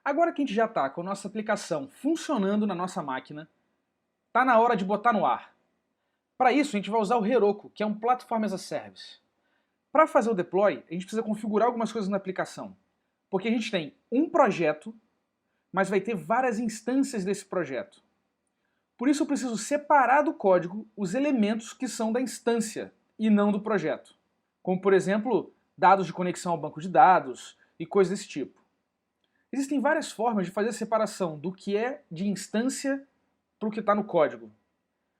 Agora que a gente já está com a nossa aplicação funcionando na nossa máquina, está na hora de botar no ar. Para isso, a gente vai usar o Heroku, que é um Platform as a Service. Para fazer o deploy, a gente precisa configurar algumas coisas na aplicação. Porque a gente tem um projeto, mas vai ter várias instâncias desse projeto. Por isso eu preciso separar do código os elementos que são da instância e não do projeto. Como, por exemplo, dados de conexão ao banco de dados e coisas desse tipo. Existem várias formas de fazer a separação do que é de instância para o que está no código.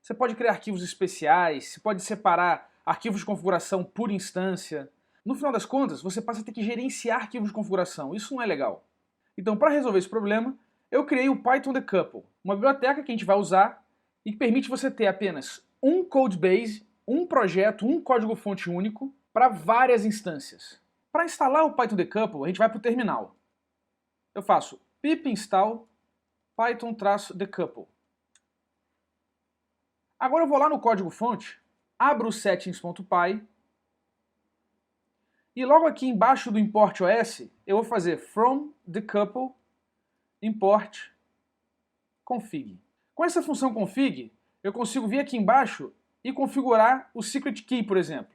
Você pode criar arquivos especiais, você pode separar arquivos de configuração por instância. No final das contas, você passa a ter que gerenciar arquivos de configuração. Isso não é legal. Então, para resolver esse problema, eu criei o Python Decouple, uma biblioteca que a gente vai usar e que permite você ter apenas um codebase, um projeto, um código-fonte único para várias instâncias. Para instalar o Python Decouple, a gente vai para o terminal. Eu faço pip install python-decouple. Agora eu vou lá no código-fonte, abro o settings.py e logo aqui embaixo do import OS eu vou fazer from decouple import config. Com essa função config, eu consigo vir aqui embaixo e configurar o secret key, por exemplo.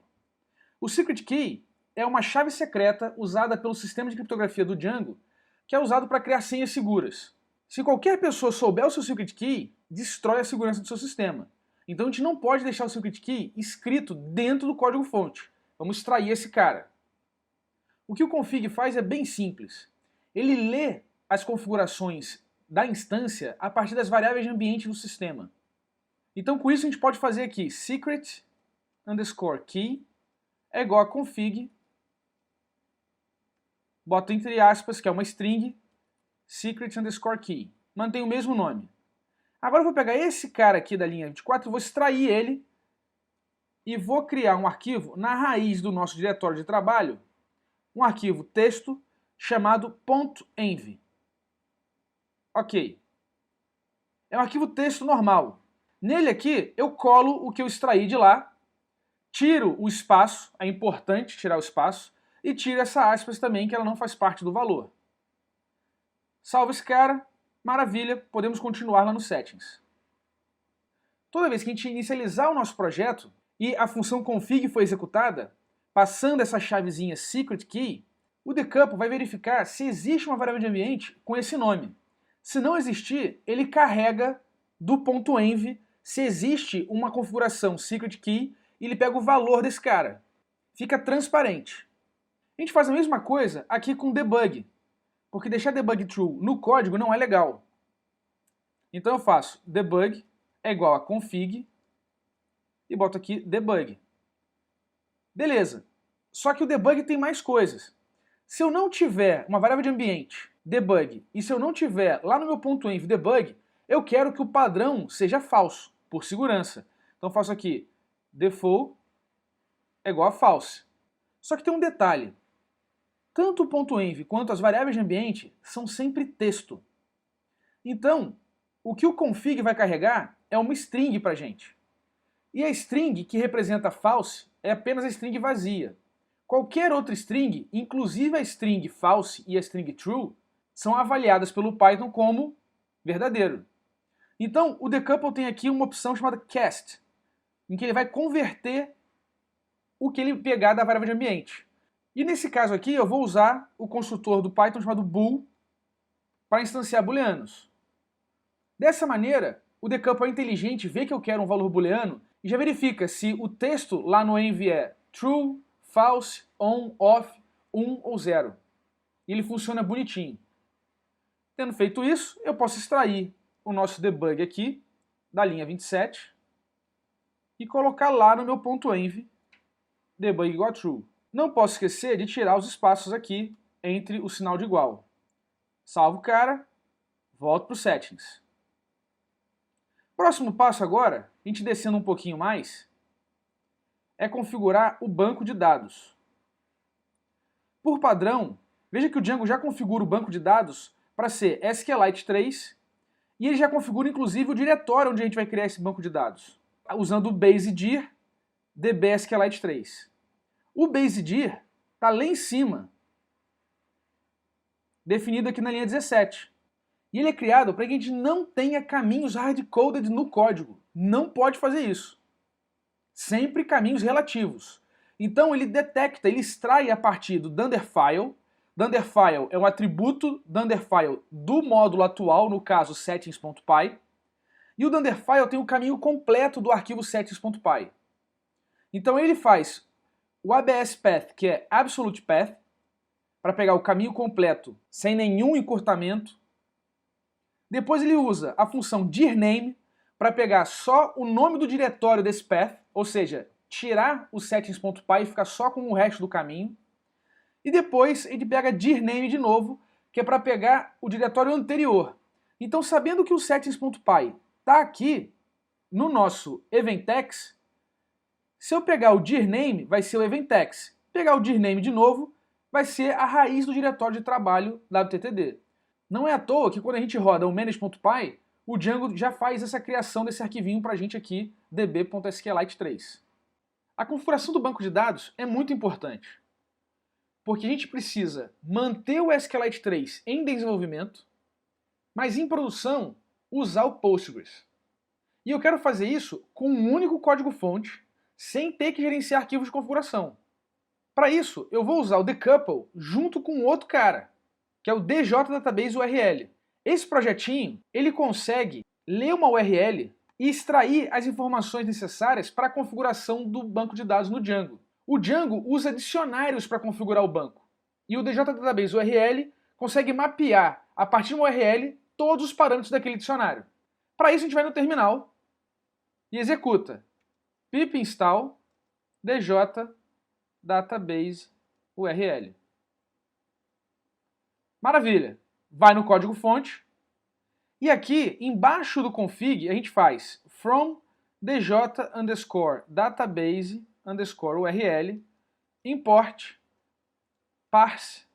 O secret key é uma chave secreta usada pelo sistema de criptografia do Django, que é usado para criar senhas seguras. Se qualquer pessoa souber o seu secret key, destrói a segurança do seu sistema. Então a gente não pode deixar o secret key escrito dentro do código-fonte. Vamos extrair esse cara. O que o config faz é bem simples. Ele lê as configurações da instância a partir das variáveis de ambiente do sistema. Então com isso a gente pode fazer aqui secret underscore key é igual a config, boto entre aspas, que é uma string, secret underscore key. Mantém o mesmo nome. Agora eu vou pegar esse cara aqui da linha 24 e vou extrair ele e vou criar um arquivo na raiz do nosso diretório de trabalho, um arquivo texto chamado .env. Ok. É um arquivo texto normal. Nele aqui eu colo o que eu extraí de lá, tiro o espaço, é importante tirar o espaço, e tiro essa aspas também, que ela não faz parte do valor. Salvo esse cara, maravilha, podemos continuar lá no settings. Toda vez que a gente inicializar o nosso projeto e a função config for executada, passando essa chavezinha secret key, o decouple vai verificar se existe uma variável de ambiente com esse nome. Se não existir, ele carrega do .env se existe uma configuração secret key e ele pega o valor desse cara. Fica transparente. A gente faz a mesma coisa aqui com debug, porque deixar debug true no código não é legal. Então eu faço debug é igual a config e boto aqui debug. Beleza. Só que o debug tem mais coisas. Se eu não tiver uma variável de ambiente debug e se eu não tiver lá no meu .env debug, eu quero que o padrão seja falso, por segurança. Então eu faço aqui default é igual a false. Só que tem um detalhe. Tanto o .env quanto as variáveis de ambiente são sempre texto. Então, o que o config vai carregar é uma string para a gente. E a string que representa false é apenas a string vazia. Qualquer outra string, inclusive a string false e a string true, são avaliadas pelo Python como verdadeiro. Então, o decouple tem aqui uma opção chamada cast, em que ele vai converter o que ele pegar da variável de ambiente. E nesse caso aqui, eu vou usar o construtor do Python chamado bool para instanciar booleanos. Dessa maneira, o decouple é inteligente, vê que eu quero um valor booleano e já verifica se o texto lá no env é true, false, on, off, 1 ou 0. E ele funciona bonitinho. Tendo feito isso, eu posso extrair o nosso debug aqui, da linha 27, e colocar lá no meu .env, debug igual a true. Não posso esquecer de tirar os espaços aqui entre o sinal de igual. Salvo o cara, volto para os settings. Próximo passo agora, a gente descendo um pouquinho mais, é configurar o banco de dados. Por padrão, veja que o Django já configura o banco de dados para ser SQLite 3 e ele já configura inclusive o diretório onde a gente vai criar esse banco de dados, usando o basedir db SQLite 3. O basedir está lá em cima definido aqui na linha 17. E ele é criado para que a gente não tenha caminhos hard-coded no código. Não pode fazer isso. Sempre caminhos relativos. Então ele detecta, ele extrai a partir do Dunderfile. Dunderfile é um atributo Dunderfile do módulo atual, no caso settings.py. E o Dunderfile tem o caminho completo do arquivo settings.py. Então ele faz o ABS Path, que é Absolute Path, para pegar o caminho completo sem nenhum encurtamento. Depois ele usa a função dirname para pegar só o nome do diretório desse path, ou seja, tirar o settings.py e ficar só com o resto do caminho. E depois ele pega dirname de novo, que é para pegar o diretório anterior. Então, sabendo que o settings.py está aqui no nosso eventex, se eu pegar o dirname, vai ser o eventex. Pegar o dirname de novo, vai ser a raiz do diretório de trabalho WTTD. Não é à toa que quando a gente roda o manage.py, o Django já faz essa criação desse arquivinho para a gente aqui, db.sqlite3. A configuração do banco de dados é muito importante, porque a gente precisa manter o SQLite 3 em desenvolvimento, mas em produção usar o Postgres. E eu quero fazer isso com um único código-fonte, sem ter que gerenciar arquivos de configuração. Para isso, eu vou usar o decouple junto com outro cara, que é o DJ Database URL. Esse projetinho, ele consegue ler uma URL e extrair as informações necessárias para a configuração do banco de dados no Django. O Django usa dicionários para configurar o banco. E o DJ Database URL consegue mapear, a partir de uma URL, todos os parâmetros daquele dicionário. Para isso, a gente vai no terminal e executa pip install DJ Database URL. Maravilha! Vai no código-fonte e aqui, embaixo do config, a gente faz from dj_database_url import parse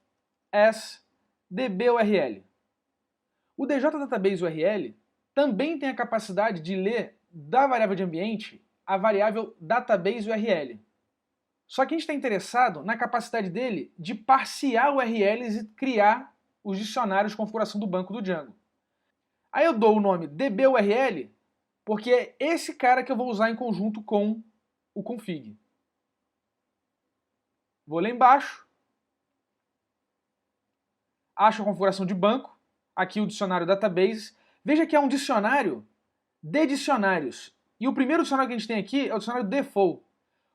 as dburl. O DJ Database URL também tem a capacidade de ler da variável de ambiente a variável database URL. Só que a gente está interessado na capacidade dele de parsear URLs e criar os dicionários de configuração do banco do Django. Aí eu dou o nome dburl, porque é esse cara que eu vou usar em conjunto com o config. Vou lá embaixo, acho a configuração de banco, aqui o dicionário database. Veja que é um dicionário de dicionários. E o primeiro dicionário que a gente tem aqui é o dicionário default.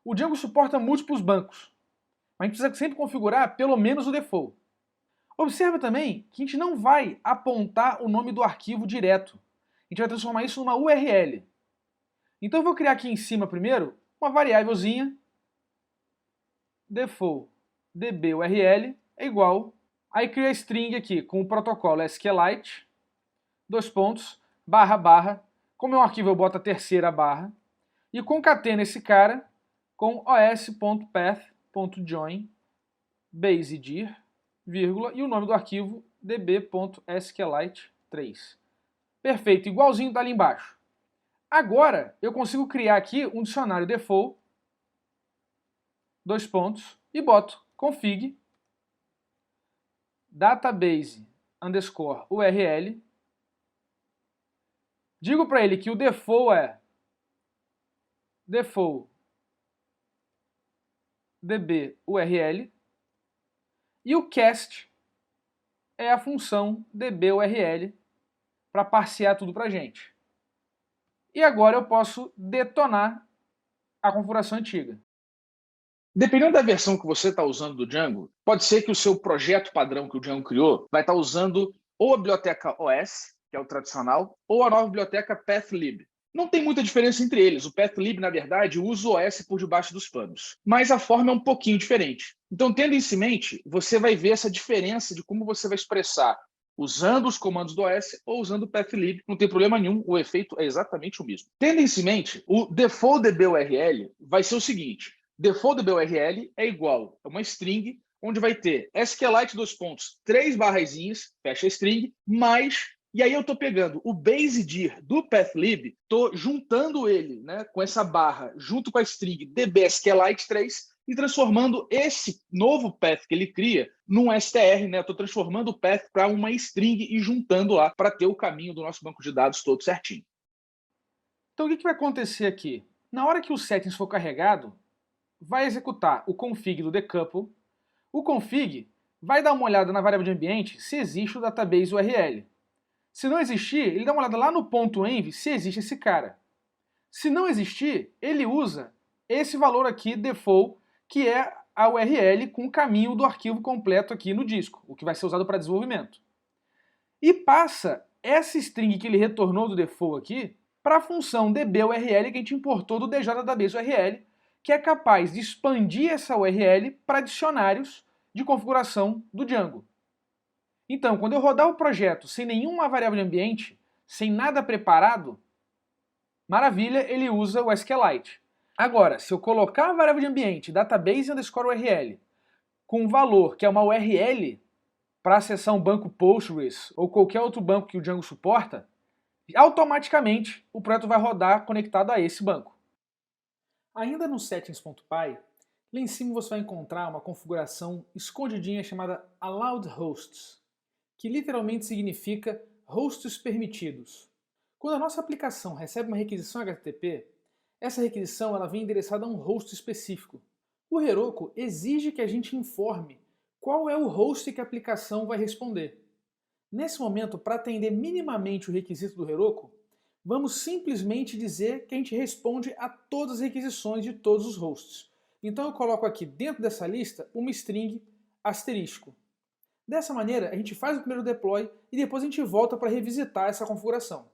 O Django suporta múltiplos bancos, mas a gente precisa sempre configurar pelo menos o default. Observa também que a gente não vai apontar o nome do arquivo direto. A gente vai transformar isso numa URL. Então eu vou criar aqui em cima primeiro uma variávelzinha default dburl é igual. Aí crio a string aqui com o protocolo SQLite, _, como é um arquivo eu boto a terceira barra, e concateno esse cara com os.path.join basedir, vírgula, e o nome do arquivo db.sqlite3. Perfeito, igualzinho está ali embaixo. Agora eu consigo criar aqui um dicionário default, e boto config database_url. Digo para ele que o default é default dburl e o cast é a função dburl para parsear tudo para a gente. E agora eu posso detonar a configuração antiga. Dependendo da versão que você está usando do Django, pode ser que o seu projeto padrão que o Django criou vai estar usando ou a biblioteca OS, que é o tradicional, ou a nova biblioteca pathlib. Não tem muita diferença entre eles. O pathlib, na verdade, usa o OS por debaixo dos panos. Mas a forma é um pouquinho diferente. Então, tendo isso em mente, você vai ver essa diferença de como você vai expressar usando os comandos do OS ou usando o pathlib. Não tem problema nenhum, o efeito é exatamente o mesmo. Tendo isso em mente, o default dburl vai ser o seguinte. Default dburl é igual a uma string onde vai ter SQLite 3 barrazinhas, fecha a string, mais, e aí eu estou pegando o basedir do pathlib, estou juntando ele, né, com essa barra, junto com a string db SQLite 3, e transformando esse novo path que ele cria num str, né? Eu estou transformando o path para uma string e juntando lá para ter o caminho do nosso banco de dados todo certinho. Então o que vai acontecer aqui? Na hora que o settings for carregado, vai executar o config do decouple. O config vai dar uma olhada na variável de ambiente se existe o database URL. Se não existir, ele dá uma olhada lá no ponto .env se existe esse cara. Se não existir, ele usa esse valor aqui, default, que é a URL com o caminho do arquivo completo aqui no disco, o que vai ser usado para desenvolvimento. E passa essa string que ele retornou do default aqui para a função db-url que a gente importou do dj-database-url, que é capaz de expandir essa URL para dicionários de configuração do Django. Então, quando eu rodar o projeto sem nenhuma variável de ambiente, sem nada preparado, maravilha, ele usa o SQLite. Agora, se eu colocar a variável de ambiente database_url com um valor que é uma URL para acessar um banco Postgres ou qualquer outro banco que o Django suporta, automaticamente o projeto vai rodar conectado a esse banco. Ainda no settings.py, lá em cima você vai encontrar uma configuração escondidinha chamada Allowed Hosts, que literalmente significa hosts permitidos. Quando a nossa aplicação recebe uma requisição HTTP, essa requisição ela vem endereçada a um host específico. O Heroku exige que a gente informe qual é o host que a aplicação vai responder. Nesse momento, para atender minimamente o requisito do Heroku, vamos simplesmente dizer que a gente responde a todas as requisições de todos os hosts. Então eu coloco aqui dentro dessa lista uma string asterisco. Dessa maneira, a gente faz o primeiro deploy e depois a gente volta para revisitar essa configuração.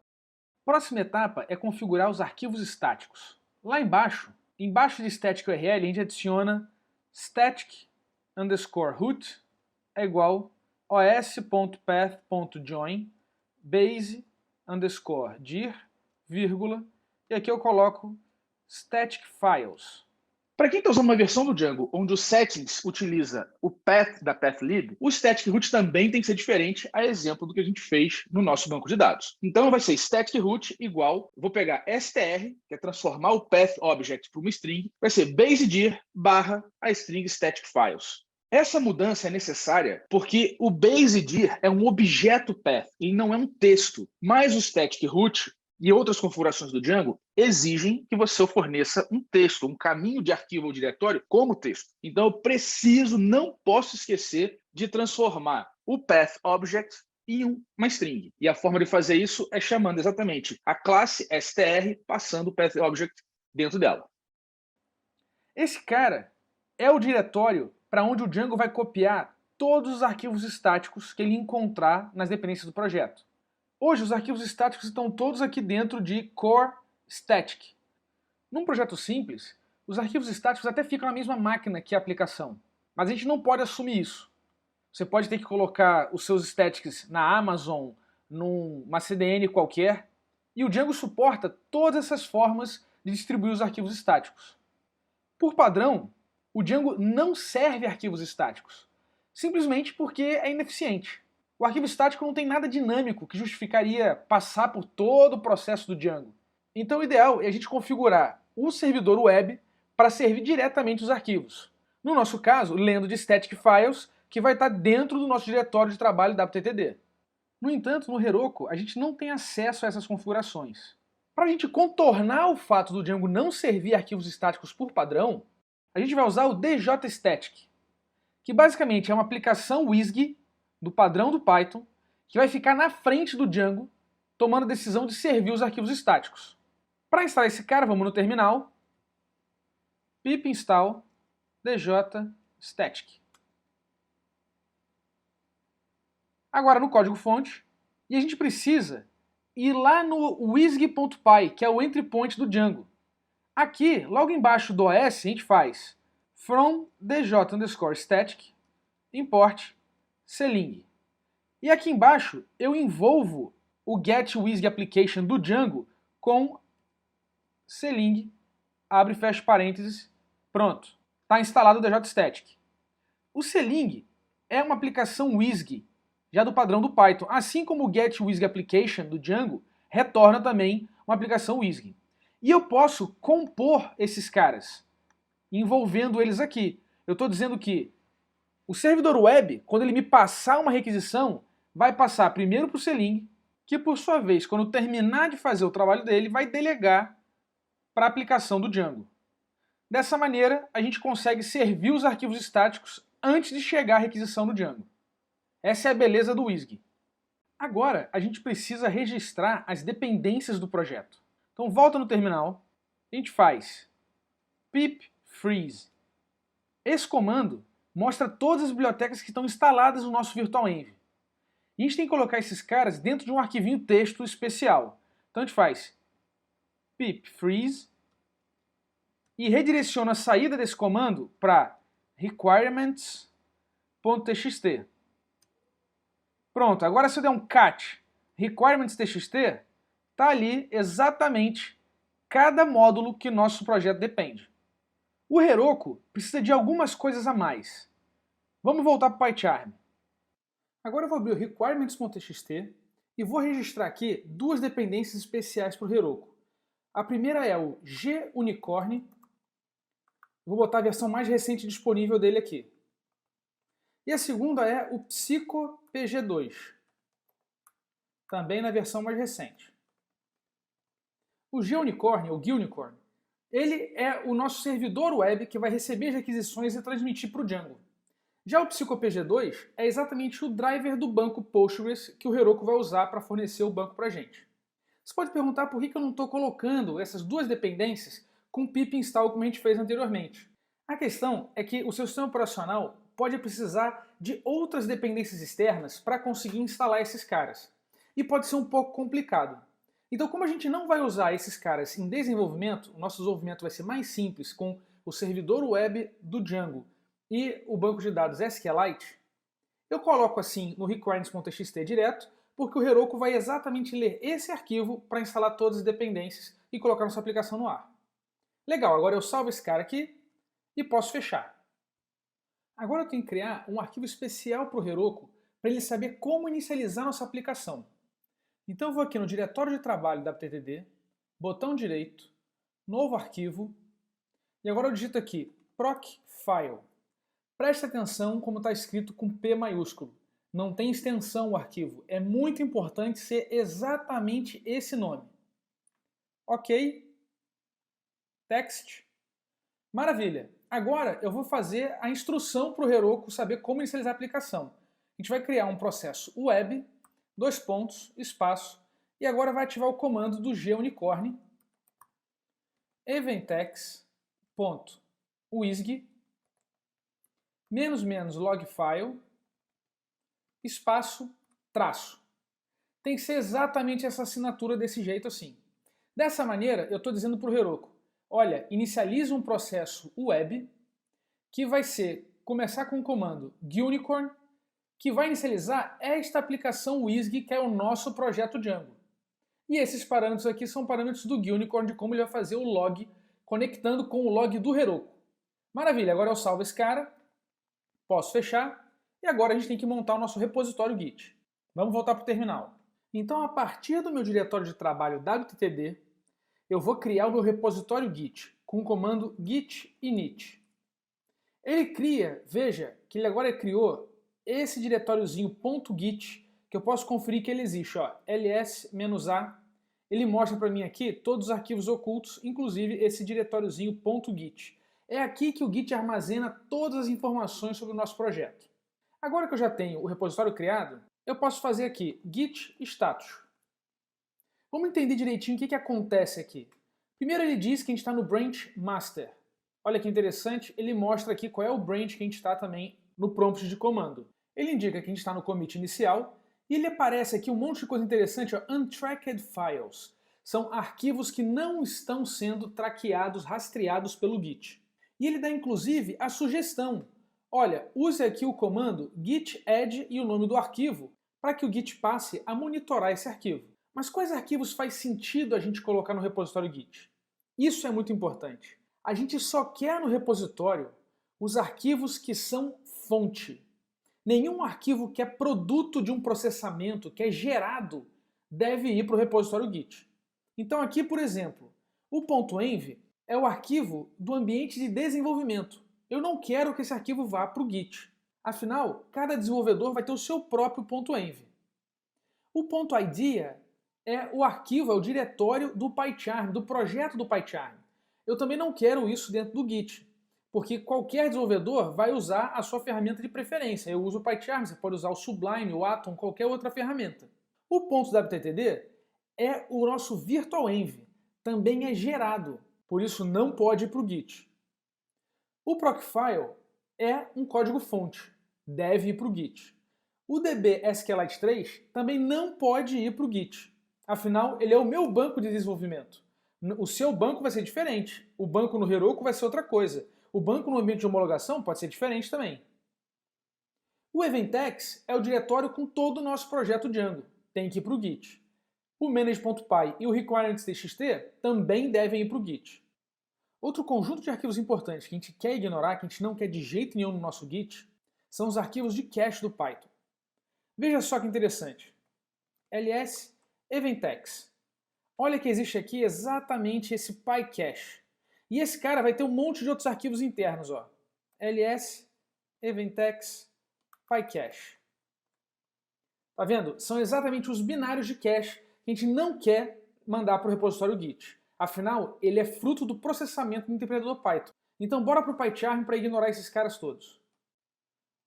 Próxima etapa é configurar os arquivos estáticos. Lá embaixo de static URL, a gente adiciona static_root é igual os.path.join base_dir, vírgula, e aqui eu coloco static files. Para quem está usando uma versão do Django onde o settings utiliza o path da pathlib, o static root também tem que ser diferente, a exemplo do que a gente fez no nosso banco de dados. Então vai ser static root igual, vou pegar str, que é transformar o path object para uma string, vai ser basedir barra a string static files. Essa mudança é necessária porque o basedir é um objeto path, ele não é um texto, mas o static root e outras configurações do Django exigem que você forneça um texto, um caminho de arquivo ou diretório como texto. Então eu preciso, não posso esquecer de transformar o path object em uma string. E a forma de fazer isso é chamando exatamente a classe str, passando o path object dentro dela. Esse cara é o diretório para onde o Django vai copiar todos os arquivos estáticos que ele encontrar nas dependências do projeto. Hoje, os arquivos estáticos estão todos aqui dentro de core static. Num projeto simples, os arquivos estáticos até ficam na mesma máquina que a aplicação, mas a gente não pode assumir isso. Você pode ter que colocar os seus statics na Amazon, numa CDN qualquer, e o Django suporta todas essas formas de distribuir os arquivos estáticos. Por padrão, o Django não serve arquivos estáticos, simplesmente porque é ineficiente. O arquivo estático não tem nada dinâmico que justificaria passar por todo o processo do Django. Então o ideal é a gente configurar o servidor web para servir diretamente os arquivos. No nosso caso, lendo de static files, que vai estar dentro do nosso diretório de trabalho WTTD. No entanto, no Heroku, a gente não tem acesso a essas configurações. Para a gente contornar o fato do Django não servir arquivos estáticos por padrão, a gente vai usar o djstatic, que basicamente é uma aplicação WSGI do padrão do Python, que vai ficar na frente do Django, tomando a decisão de servir os arquivos estáticos. Para instalar esse cara, vamos no terminal, pip install djstatic. Agora no código-fonte, e a gente precisa ir lá no wsg.py, que é o entry point do Django. Aqui, logo embaixo do OS, a gente faz from dj_static import seling. E aqui embaixo eu envolvo o getWSGApplication do Django com seling, abre e fecha parênteses, pronto. Está instalado o djstatic. O seling é uma aplicação WSGI, já do padrão do Python, assim como o getWSGApplication do Django retorna também uma aplicação WSGI. E eu posso compor esses caras. envolvendo eles aqui. Eu estou dizendo que o servidor web, quando ele me passar uma requisição, vai passar primeiro para o Seling, que por sua vez, quando terminar de fazer o trabalho dele, vai delegar para a aplicação do Django. Dessa maneira, a gente consegue servir os arquivos estáticos antes de chegar a requisição do Django. Essa é a beleza do WSGI. Agora, a gente precisa registrar as dependências do projeto. Então, volta no terminal, a gente faz pip freeze. Esse comando mostra todas as bibliotecas que estão instaladas no nosso virtualenv. E a gente tem que colocar esses caras dentro de um arquivinho texto especial. Então a gente faz pip freeze e redireciona a saída desse comando para requirements.txt. Pronto, agora se eu der um cat requirements.txt, está ali exatamente cada módulo que nosso projeto depende. O Heroku precisa de algumas coisas a mais. Vamos voltar para o PyCharm. Agora eu vou abrir o requirements.txt e vou registrar aqui duas dependências especiais para o Heroku. A primeira é o gunicorn. Vou botar a versão mais recente disponível dele aqui. E a segunda é o psychopg2, também na versão mais recente. O gunicorn, ou gunicorn, ele é o nosso servidor web que vai receber as requisições e transmitir para o Django. Já o psychopg2 é exatamente o driver do banco Postgres que o Heroku vai usar para fornecer o banco para a gente. Você pode perguntar por que eu não estou colocando essas duas dependências com pip install como a gente fez anteriormente. A questão é que o seu sistema operacional pode precisar de outras dependências externas para conseguir instalar esses caras. E pode ser um pouco complicado. Então, como a gente não vai usar esses caras em desenvolvimento, o nosso desenvolvimento vai ser mais simples com o servidor web do Django e o banco de dados SQLite, eu coloco assim no requirements.txt direto, porque o Heroku vai exatamente ler esse arquivo para instalar todas as dependências e colocar nossa aplicação no ar. Legal, agora eu salvo esse cara aqui e posso fechar. Agora eu tenho que criar um arquivo especial para o Heroku para ele saber como inicializar nossa aplicação. Então eu vou aqui no diretório de trabalho da WTTD, botão direito, novo arquivo, e agora eu digito aqui procfile. Preste atenção como está escrito com P maiúsculo. Não tem extensão o arquivo. É muito importante ser exatamente esse nome. Ok. Text. Maravilha. Agora eu vou fazer a instrução para o Heroku saber como inicializar a aplicação. A gente vai criar um processo web, espaço, e agora vai ativar o comando do gunicorn eventex.wisg --logfile espaço traço. Tem que ser exatamente essa assinatura desse jeito assim. Dessa maneira, eu estou dizendo para o Heroku, olha, inicializa um processo web que vai começar com o comando gunicorn, que vai inicializar esta aplicação WSGI, que é o nosso projeto Django. E esses parâmetros aqui são parâmetros do Gunicorn, de como ele vai fazer o log, conectando com o log do Heroku. Maravilha, agora eu salvo esse cara, posso fechar, e agora a gente tem que montar o nosso repositório Git. Vamos voltar para o terminal. Então, a partir do meu diretório de trabalho WTTD, eu vou criar o meu repositório Git, com o comando git init. Ele cria, veja, que ele agora criou esse diretóriozinho .git, que eu posso conferir que ele existe, ó, ls-a, ele mostra para mim aqui todos os arquivos ocultos, inclusive esse diretóriozinho .git. É aqui que o Git armazena todas as informações sobre o nosso projeto. Agora que eu já tenho o repositório criado, eu posso fazer aqui git status. Vamos entender direitinho o que acontece aqui. Primeiro ele diz que a gente está no branch master. Olha que interessante, ele mostra aqui qual é o branch que a gente está também no prompt de comando. Ele indica que a gente está no commit inicial e ele aparece aqui um monte de coisa interessante, ó, untracked files. São arquivos que não estão sendo traqueados, rastreados pelo Git. E ele dá inclusive a sugestão. Olha, use aqui o comando git add e o nome do arquivo para que o Git passe a monitorar esse arquivo. Mas quais arquivos faz sentido a gente colocar no repositório Git? Isso é muito importante. A gente só quer no repositório os arquivos que são fonte. Nenhum arquivo que é produto de um processamento, que é gerado, deve ir para o repositório Git. Então aqui, por exemplo, o .env é o arquivo do ambiente de desenvolvimento. Eu não quero que esse arquivo vá para o Git. Afinal, cada desenvolvedor vai ter o seu próprio .env. O .idea é o arquivo, é o diretório do PyCharm, do projeto do PyCharm. Eu também não quero isso dentro do Git, porque qualquer desenvolvedor vai usar a sua ferramenta de preferência. Eu uso o PyCharm, você pode usar o Sublime, o Atom, qualquer outra ferramenta. O .wtd é o nosso virtual env, também é gerado, por isso não pode ir para o Git. O Procfile é um código-fonte, deve ir para o Git. O DB SQLite 3 também não pode ir para o Git, afinal ele é o meu banco de desenvolvimento. O seu banco vai ser diferente, o banco no Heroku vai ser outra coisa, o banco no ambiente de homologação pode ser diferente também. O Eventex é o diretório com todo o nosso projeto Django, tem que ir para o Git. O manage.py e o requirements.txt também devem ir para o Git. Outro conjunto de arquivos importantes que a gente quer ignorar, que a gente não quer de jeito nenhum no nosso Git, são os arquivos de cache do Python. Veja só que interessante. ls eventex. Olha que existe aqui exatamente esse PyCache. E esse cara vai ter um monte de outros arquivos internos, ó. ls eventex PyCache. Tá vendo? São exatamente os binários de cache que a gente não quer mandar para o repositório Git. Afinal, ele é fruto do processamento do interpretador Python. Então bora para o PyCharm para ignorar esses caras todos.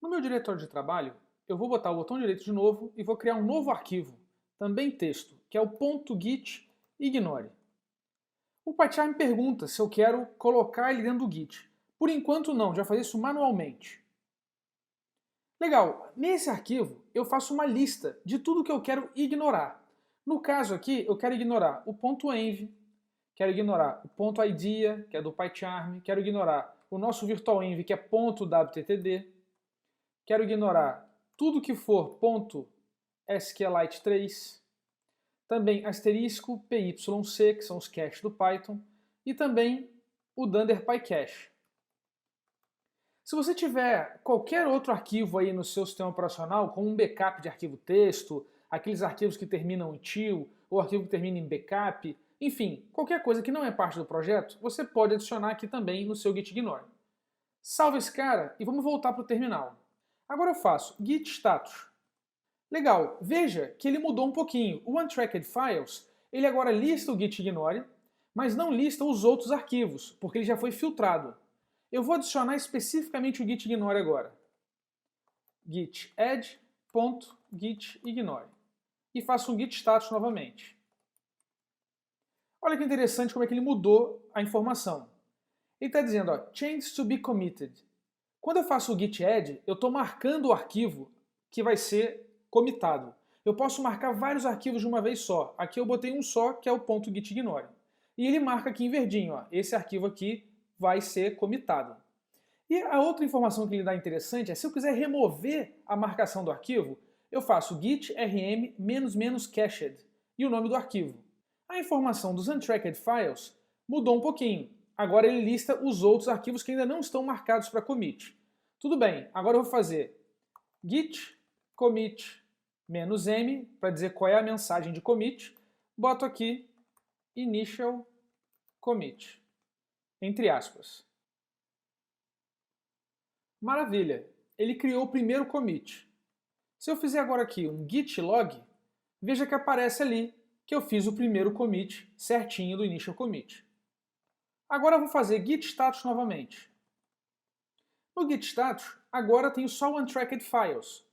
No meu diretório de trabalho, eu vou botar o botão direito de novo e vou criar um novo arquivo, também texto, que é o .git ignore. O PyCharm pergunta se eu quero colocar ele dentro do Git. Por enquanto não, já faz isso manualmente. Legal, nesse arquivo eu faço uma lista de tudo que eu quero ignorar. No caso aqui, eu quero ignorar o .env, quero ignorar o .idea, que é do PyCharm, quero ignorar o nosso virtual env, que é .wtd, quero ignorar tudo que for .sqlite 3, também asterisco pyc, que são os caches do Python, e também o dunder PyCache. Se você tiver qualquer outro arquivo aí no seu sistema operacional, como um backup de arquivo texto, aqueles arquivos que terminam em til, ou arquivo que termina em backup, enfim, qualquer coisa que não é parte do projeto, você pode adicionar aqui também no seu git ignore. Salva esse cara e vamos voltar para o terminal. Agora eu faço git status. Legal, veja que ele mudou um pouquinho. O untracked files, ele agora lista o git ignore, mas não lista os outros arquivos, porque ele já foi filtrado. Eu vou adicionar especificamente o git ignore agora. Git add.git ignore. E faço um git status novamente. Olha que interessante como é que ele mudou a informação. Ele está dizendo, ó, changes to be committed. Quando eu faço o git add, eu estou marcando o arquivo que vai ser comitado. Eu posso marcar vários arquivos de uma vez só. Aqui eu botei um só, que é o .git ignore. E ele marca aqui em verdinho, ó, esse arquivo aqui vai ser comitado. E a outra informação que ele dá interessante é, se eu quiser remover a marcação do arquivo, eu faço git rm --cached e o nome do arquivo. A informação dos untracked files mudou um pouquinho. Agora ele lista os outros arquivos que ainda não estão marcados para commit. Tudo bem, agora eu vou fazer git commit -m para dizer qual é a mensagem de commit. Boto aqui initial commit, entre aspas. Maravilha, ele criou o primeiro commit. Se eu fizer agora aqui um git log, veja que aparece ali que eu fiz o primeiro commit certinho do initial commit. Agora eu vou fazer git status novamente. No git status, agora tenho só o untracked files.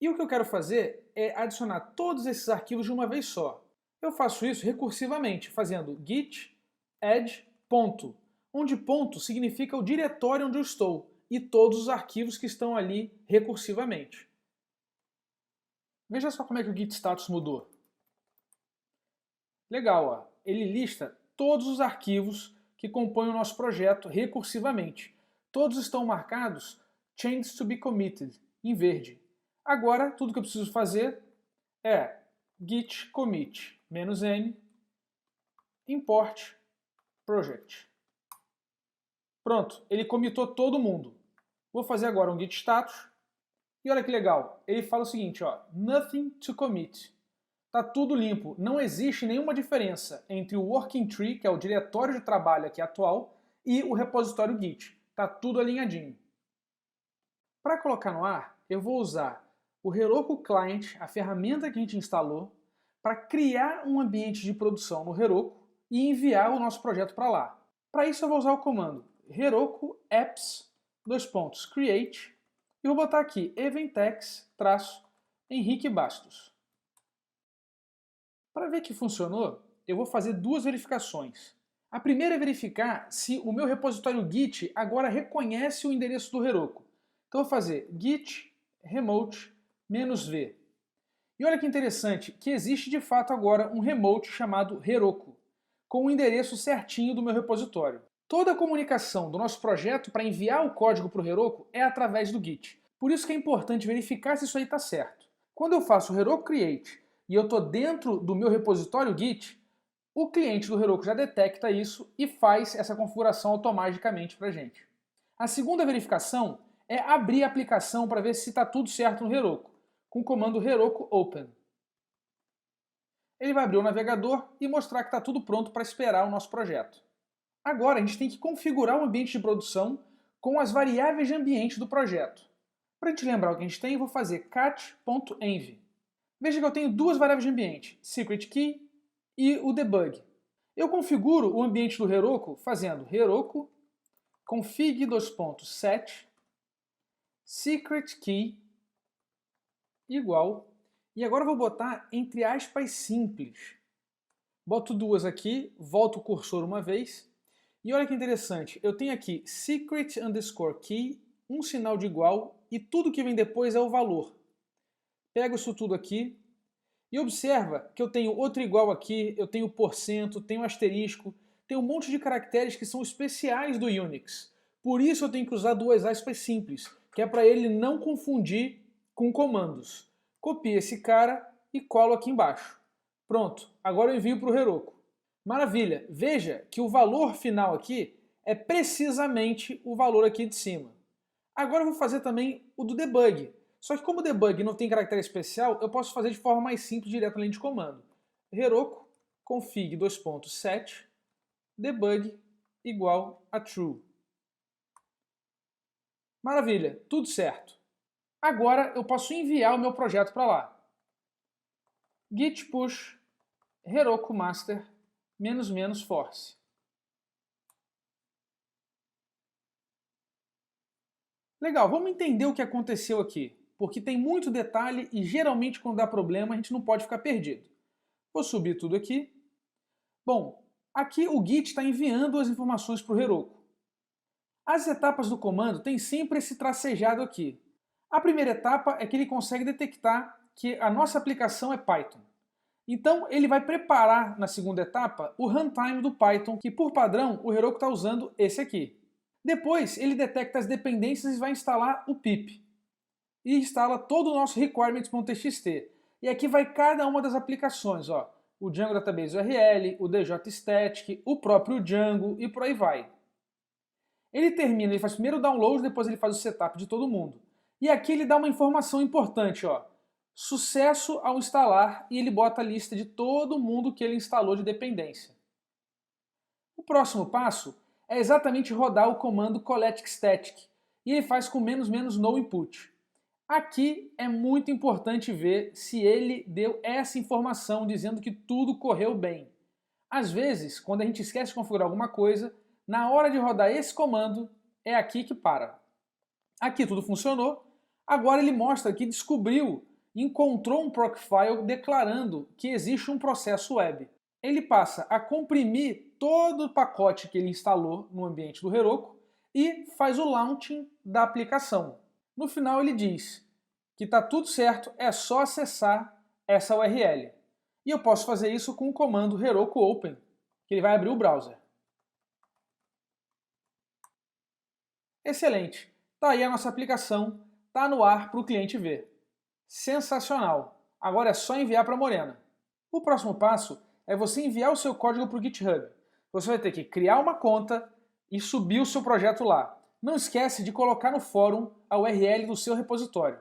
E o que eu quero fazer é adicionar todos esses arquivos de uma vez só. Eu faço isso recursivamente, fazendo git add ponto, onde ponto significa o diretório onde eu estou, e todos os arquivos que estão ali recursivamente. Veja só como é que o git status mudou. Legal, ó. Ele lista todos os arquivos que compõem o nosso projeto recursivamente. Todos estão marcados changes to be committed, em verde. Agora, tudo que eu preciso fazer é git commit -m import project. Pronto, ele commitou todo mundo. Vou fazer agora um git status. E olha que legal, ele fala o seguinte, ó, nothing to commit. Tá tudo limpo, não existe nenhuma diferença entre o working tree, que é o diretório de trabalho aqui atual, e o repositório Git. Tá tudo alinhadinho. Para colocar no ar, eu vou usar o Heroku Client, a ferramenta que a gente instalou, para criar um ambiente de produção no Heroku e enviar o nosso projeto para lá. Para isso eu vou usar o comando Heroku apps, create, e vou botar aqui eventex-Henrique Bastos. Para ver que funcionou, eu vou fazer duas verificações. A primeira é verificar se o meu repositório Git agora reconhece o endereço do Heroku. Então eu vou fazer git remote -v. E olha que interessante, que existe de fato agora um remote chamado Heroku, com o endereço certinho do meu repositório. Toda a comunicação do nosso projeto para enviar o código para o Heroku é através do Git. Por isso que é importante verificar se isso aí está certo. Quando eu faço o Heroku Create e eu estou dentro do meu repositório Git, o cliente do Heroku já detecta isso e faz essa configuração automaticamente para a gente. A segunda verificação é abrir a aplicação para ver se está tudo certo no Heroku, com o comando Heroku Open. Ele vai abrir o navegador e mostrar que está tudo pronto para esperar o nosso projeto. Agora a gente tem que configurar o ambiente de produção com as variáveis de ambiente do projeto. Para a gente lembrar o que a gente tem, eu vou fazer cat.env. Veja que eu tenho duas variáveis de ambiente, secret key e o debug. Eu configuro o ambiente do Heroku fazendo Heroku config:set secret key igual, e agora eu vou botar entre aspas simples. Boto duas aqui, volto o cursor uma vez, e olha que interessante, eu tenho aqui secret_key, um sinal de igual, e tudo que vem depois é o valor. Pego isso tudo aqui, e observa que eu tenho outro igual aqui, eu tenho porcento, tenho asterisco, tenho um monte de caracteres que são especiais do Unix. Por isso eu tenho que usar duas aspas simples, que é para ele não confundir com comandos. Copio esse cara e colo aqui embaixo. Pronto, agora eu envio para o Heroku. Maravilha, veja que o valor final aqui é precisamente o valor aqui de cima. Agora eu vou fazer também o do debug. Só que como o debug não tem caractere especial, eu posso fazer de forma mais simples, direto na linha de comando. Heroku config:set debug igual a true. Maravilha, tudo certo. Agora eu posso enviar o meu projeto para lá. Git push Heroku master ---- force. Legal, vamos entender o que aconteceu aqui, porque tem muito detalhe e geralmente quando dá problema a gente não pode ficar perdido. Vou subir tudo aqui. Bom, aqui o Git está enviando as informações para o Heroku. As etapas do comando têm sempre esse tracejado aqui. A primeira etapa é que ele consegue detectar que a nossa aplicação é Python. Então ele vai preparar na segunda etapa o runtime do Python, que por padrão o Heroku está usando esse aqui. Depois ele detecta as dependências e vai instalar o pip. E instala todo o nosso requirements.txt. E aqui vai cada uma das aplicações, ó. O Django Database URL, o DJ Static, o próprio Django e por aí vai. Ele termina, ele faz primeiro o download, depois ele faz o setup de todo mundo. E aqui ele dá uma informação importante, ó. Sucesso ao instalar, e ele bota a lista de todo mundo que ele instalou de dependência. O próximo passo é exatamente rodar o comando collectStatic, e ele faz com ---- no input. Aqui é muito importante ver se ele deu essa informação dizendo que tudo correu bem. Às vezes, quando a gente esquece de configurar alguma coisa, na hora de rodar esse comando, é aqui que para. Aqui tudo funcionou, agora ele mostra que descobriu, encontrou um Procfile declarando que existe um processo web. Ele passa a comprimir todo o pacote que ele instalou no ambiente do Heroku e faz o launching da aplicação. No final ele diz que está tudo certo, é só acessar essa URL. E eu posso fazer isso com o comando Heroku Open, que ele vai abrir o browser. Excelente! Está aí a nossa aplicação, está no ar para o cliente ver. Sensacional! Agora é só enviar para a Morena. O próximo passo é você enviar o seu código para o GitHub. Você vai ter que criar uma conta e subir o seu projeto lá. Não esquece de colocar no fórum a URL do seu repositório.